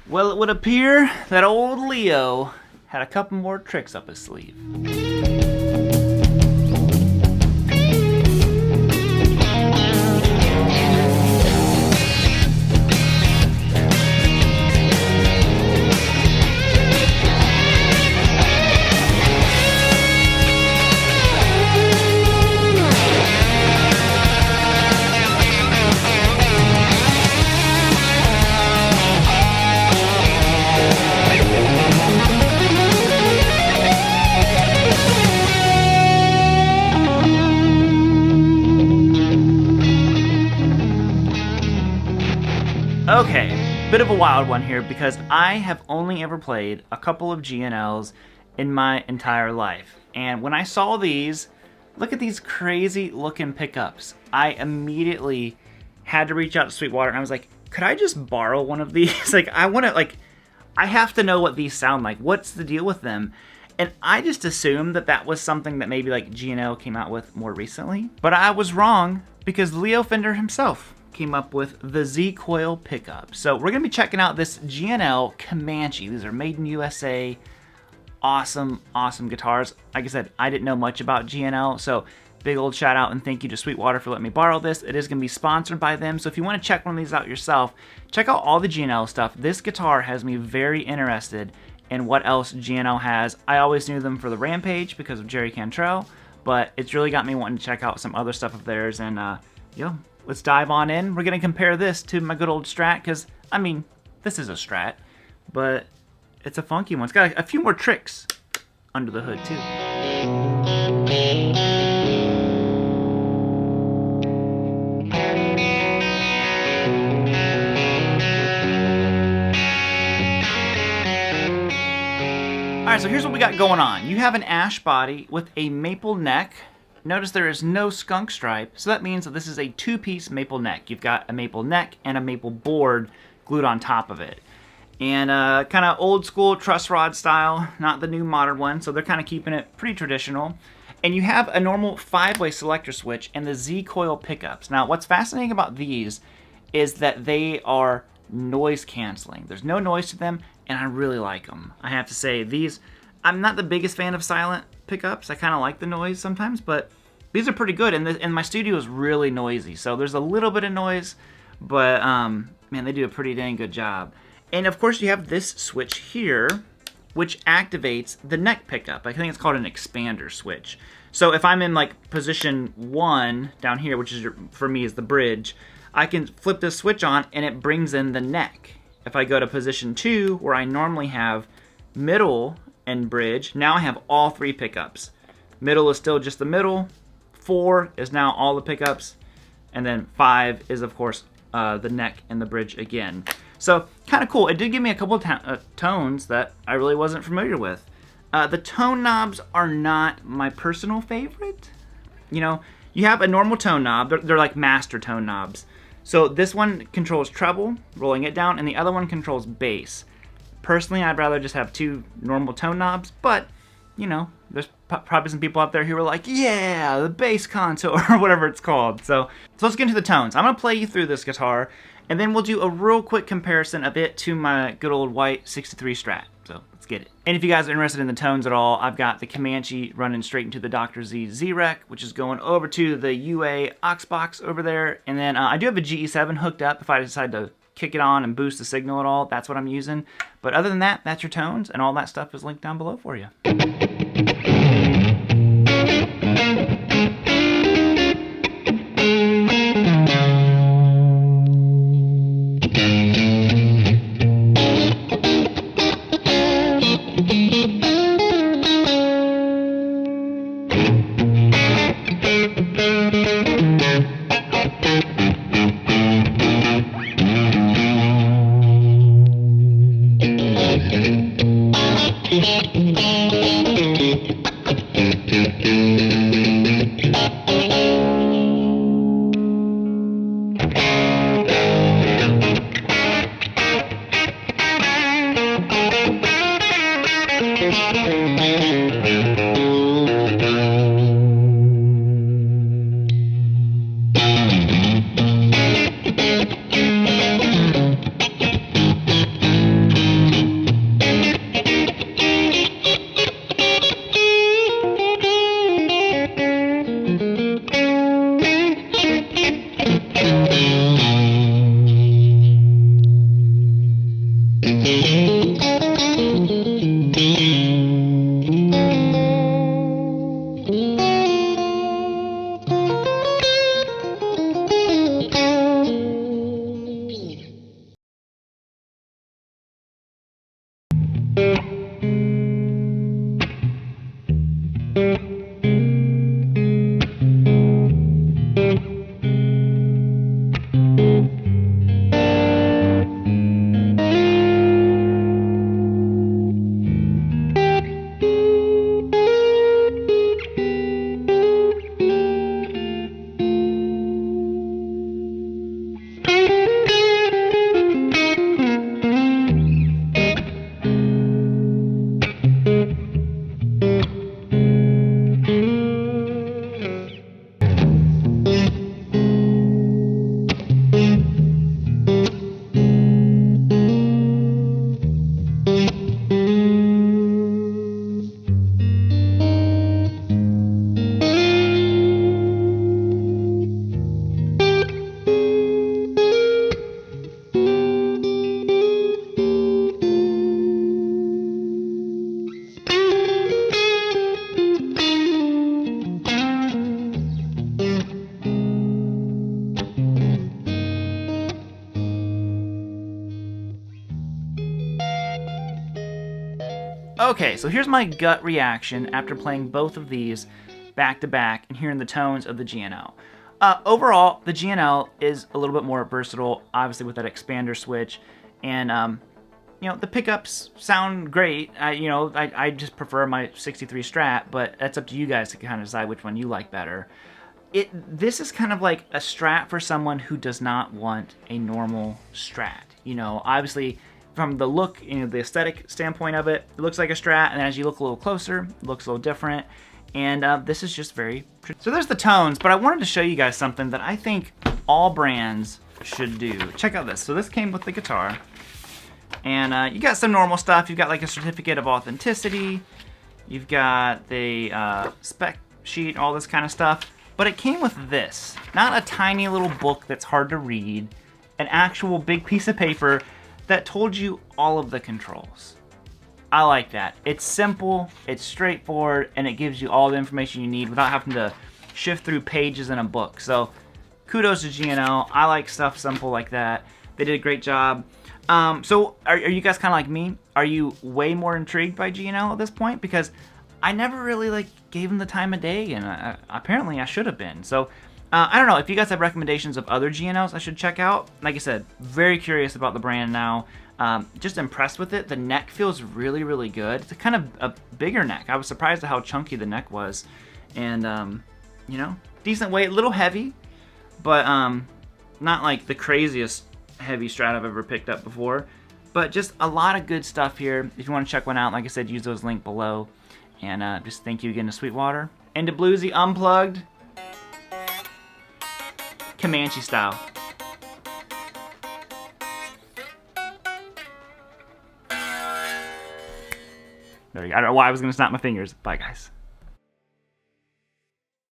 Well, it would appear that old Leo had a couple more tricks up his sleeve. Okay, bit of a wild one here because I have only ever played a couple of GNLs in my entire life. And when I saw these, look at these crazy looking pickups. I immediately had to reach out to Sweetwater and I was like, could I just borrow one of these? I have to know what these sound like. What's the deal with them? And I just assumed that that was something that maybe like GNL came out with more recently. But I was wrong because Leo Fender himself came up with the Z-Coil pickup. So we're gonna be checking out this GNL Comanche. These are made in USA. Awesome, awesome guitars. Like I said, I didn't know much about GNL, so big old shout out and thank you to Sweetwater for letting me borrow this. It is gonna be sponsored by them, so if you wanna check one of these out yourself, check out all the GNL stuff. This guitar has me very interested in what else GNL has. I always knew them for the Rampage because of Jerry Cantrell, but it's really got me wanting to check out some other stuff of theirs, and let's dive on in. We're going to compare this to my good old Strat, because, I mean, this is a Strat, but it's a funky one. It's got a few more tricks under the hood, too. Alright, so here's what we got going on. You have an ash body with a maple neck. Notice there is no skunk stripe, so that means that this is a two-piece maple neck. You've got a maple neck and a maple board glued on top of it. And kind of old school truss rod style, not the new modern one, so they're kind of keeping it pretty traditional. And you have a normal 5-way selector switch and the Z-Coil pickups. Now, what's fascinating about these is that they are noise canceling. There's no noise to them, and I really like them. I have to say, these, I'm not the biggest fan of silent pickups. I kind of like the noise sometimes, but these are pretty good, and my studio is really noisy, so there's a little bit of noise, but man, they do a pretty dang good job. And of course you have this switch here, which activates the neck pickup. I think it's called an expander switch. So if I'm in like position 1 down here, which is for me is the bridge, I can flip this switch on and it brings in the neck. If I go to position 2, where I normally have middle and bridge, now I have all 3 pickups. Middle is still just the middle, 4 is now all the pickups, and then 5 is of course the neck and the bridge again. So kind of cool. It did give me a couple of tones that I really wasn't familiar with. The tone knobs are not my personal favorite. You know, you have a normal tone knob, they're like master tone knobs. So this one controls treble, rolling it down, and the other one controls bass. Personally, I'd rather just have 2 normal tone knobs, but, you know, there's probably some people out there who are like, yeah, the bass contour, or whatever it's called. So let's get into the tones. I'm going to play you through this guitar, and then we'll do a real quick comparison of it to my good old white 63 Strat. So let's get it. And if you guys are interested in the tones at all, I've got the Comanche running straight into the Dr. Z Z-Rec, which is going over to the UA aux box over there. And then I do have a GE7 hooked up if I decide to kick it on and boost the signal at all. That's what I'm using. But other than that, that's your tones, and all that stuff is linked down below for you. Okay, so here's my gut reaction after playing both of these back to back and hearing the tones of the GNL. Overall, the GNL is a little bit more versatile, obviously with that expander switch, and the pickups sound great. I just prefer my 63 Strat, but that's up to you guys to kind of decide which one you like better. This is kind of like a Strat for someone who does not want a normal Strat. Obviously, from the look, the aesthetic standpoint of it, it looks like a Strat, and as you look a little closer, it looks a little different. And this is just very... So there's the tones, but I wanted to show you guys something that I think all brands should do. Check out this. So this came with the guitar, and you got some normal stuff. You've got like a certificate of authenticity. You've got the spec sheet, all this kind of stuff. But it came with this. Not a tiny little book that's hard to read. An actual big piece of paper that told you all of the controls. I like that. It's simple, it's straightforward, and it gives you all the information you need without having to shift through pages in a book. So kudos to GNL. I like stuff simple like that. They did a great job. So are you guys kind of like me? Are you way more intrigued by GNL at this point? Because I never really gave them the time of day, and apparently I should have been. So I don't know, if you guys have recommendations of other GNLs I should check out. Like I said, very curious about the brand now. Just impressed with it. The neck feels really, really good. It's a kind of a bigger neck. I was surprised at how chunky the neck was. And, decent weight, a little heavy, but not like the craziest heavy Strat I've ever picked up before. But just a lot of good stuff here. If you want to check one out, like I said, use those links below. And just thank you again to Sweetwater. And to Bluesy Unplugged. Comanche style. There you go. I don't know why I was going to snap my fingers. Bye, guys.